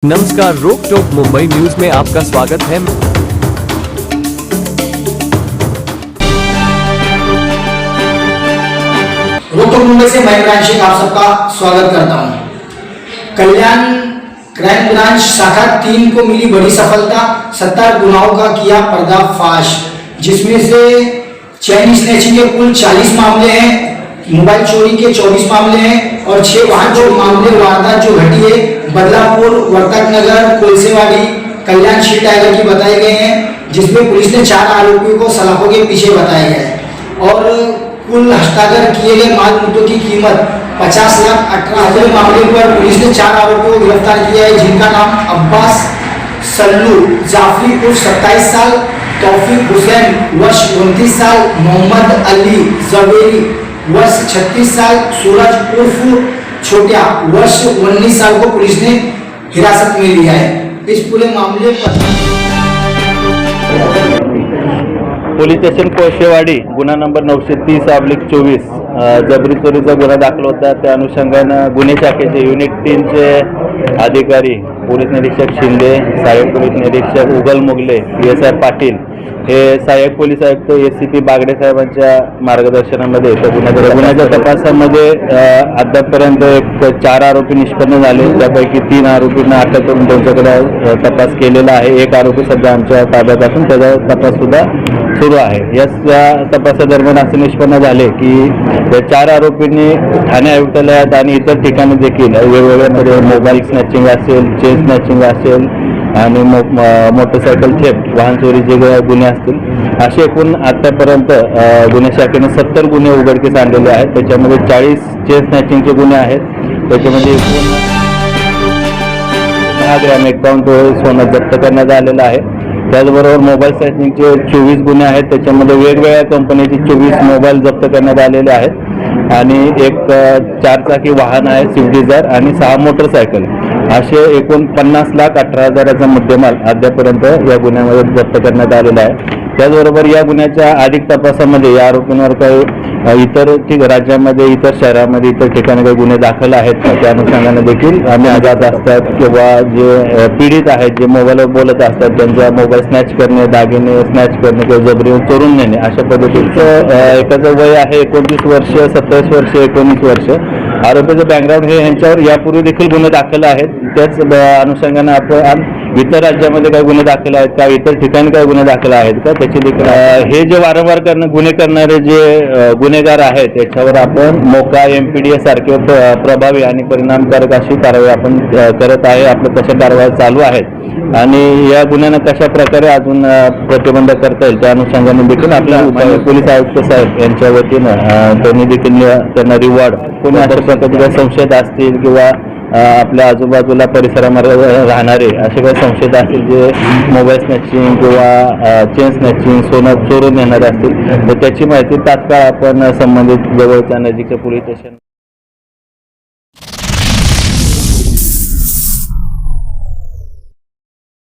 नमस्कार, रोक टोक मुंबई न्यूज में आपका स्वागत है। रोक टोक मुंबई से मैं इमरान शेख आप सबका स्वागत करता हूं। कल्याण क्राइम ब्रांच शाखा 3 को मिली बड़ी सफलता, 70 गुनाहों का किया पर्दाफाश, जिसमें से चेन स्नैचिंग के कुल 40 मामले हैं, मोबाइल चोरी के 24 मामले हैं और 6 वाहन चोरी मामले वारदात जो घटी है बदलापुर, वर्तक नगर, कोलसेवाड़ी, कल्याण शी टाइगर की बताए गए हैं, जिसमें पुलिस ने 4 आरोपियों को सलाखों के पीछे बताया है और कुल हस्तांतर किए गए माल मुद्दों की कीमत 50,18,000 मामले पर पुलिस ने 4 आरोपियों को गिरफ्तार किया है, जिनका नाम अब्बास सल्लू जाफरी उर्फ 27 साल, तौफीक हुसैन वर्ष 29 साल, मोहम्मद अली जवेरी वर्ष 36 साल, सूरज उर्फ छोटिया वर्ष 19 साल को पुलिस ने हिरासत में लिया है। इस पूरे मामले पर पोलीस स्टेशन कोळसेवाडी गुन्हा नंबर 930/24 जबरी चोरीचा गुन्हा दाखल होता। त्या अनुषंगानं गुन्हे शाखेचे युनिट 3चे अधिकारी पोलीस निरीक्षक शिंदे, सहाय्यक पोलीस निरीक्षक उगल मुगले, PSI पाटील हे सहाय्यक पोलीस आयुक्त ACP बागडे साहेबांच्या मार्गदर्शनामध्ये गुन्ह्याच्या तपासामध्ये अद्यापपर्यंत 4 आरोपी निष्पन्न झाले। त्यापैकी 3 आरोपींना अटक करून त्यांच्याकडे तपास केलेला आहे। 1 आरोपी सध्या आमच्या ताब्यात असून त्याचा तपास सुद्धा सुरू आहे। या तपासादरम्यान असे निष्पन्न झाले की या 4 आरोपींनी ठाणे आयुक्तालयात आणि इतर ठिकाणी देखील वेगवेगळ्या मोबाईल स्नॅचिंग असेल, चेन स्नॅचिंग असेल आणि मोटरसायकल थेफ्ट, वाहन चोरीचे गुन्हे असतील, असे एकूण आतापर्यंत गुन्हे शाखेने 70 गुन्हे उघडकीस आणलेले आहेत। त्याच्यामध्ये 40 चेन स्नॅचिंगचे गुन्हे आहेत। त्याच्यामध्ये एकूण 10 ग्रॅम 51 तोळे सोनं जप्त करण्यात आलेलं आहे। त्याचबरोबर मोबाईल स्नॅचिंगचे 24 गुन्हे आहेत। त्याच्यामध्ये वेगवेगळ्या कंपनीचे 24 मोबाईल जप्त करण्यात आलेले आहेत आणि एक 4 चाकी वाहन आहे स्विफ्ट डिझायर आणि 6 मोटरसायकल, असे एकूण 50,18,000चा मुद्देमाल अद्यापर्यंत या गुन्ह्यामध्ये जप्त करण्यात आलेला आहे। त्याचबरोबर या गुन्ह्याच्या अधिक तपासामध्ये या आरोपींवर काही इतर राज्यामध्ये, इतर शहरामध्ये, इतर ठिकाणी काही गुन्हे दाखल आहेत त्या अनुषंगाने देखील आम्ही आजाद असतात किंवा जे पीडित आहेत, जे मोबाईलवर बोलत असतात, त्यांचा मोबाईल स्नॅच करणे, दागिने स्नॅच करणे किंवा जबरी चोरून नेणे, अशा पद्धतीचं एकाचं वय आहे 29 वर्ष, 27 वर्ष, 19 वर्ष। आरोपीचं बॅकग्राऊंड हे यांच्यावर यापूर्वी देखील गुन्हे दाखल आहेत। त्याच अनुषंगाने आपण इतर राज्यामध्ये काही गुन्हे दाखल आहेत का, इतर ठिकाणी काही गुन्हे दाखल आहेत का, त्याची देखील हे जे वारंवार गुन्हे करणारे जे गुन्हेगार आहेत त्याच्यावर आपण मोका, MPDA सारखे प्रभावी आणि परिणामकारक अशी कारवाई आपण करत आहे। आपल्या तशा कारवाई चालू आहेत आणि या गुन्ह्यांना कशा प्रकारे अजून प्रतिबंध करता येईल त्या अनुषंगाने देखील आपल्या पोलीस आयुक्त साहेब यांच्या वतीनं त्यांनी देखील त्यांना रिवॉर्ड, कोणी अशा प्रकारचे संशयित असतील किंवा आपल्या आजूबाजूला परिसरामध्ये राहणारे असे काही संशयित असतील जे मोबाईल स्नॅचिंग किंवा चेन स्नॅचिंग, सोनं चोरून नेणारे असतील, तर त्याची माहिती तात्काळ आपण संबंधित जवळच्या नजीकच्या पोलीस स्टेशन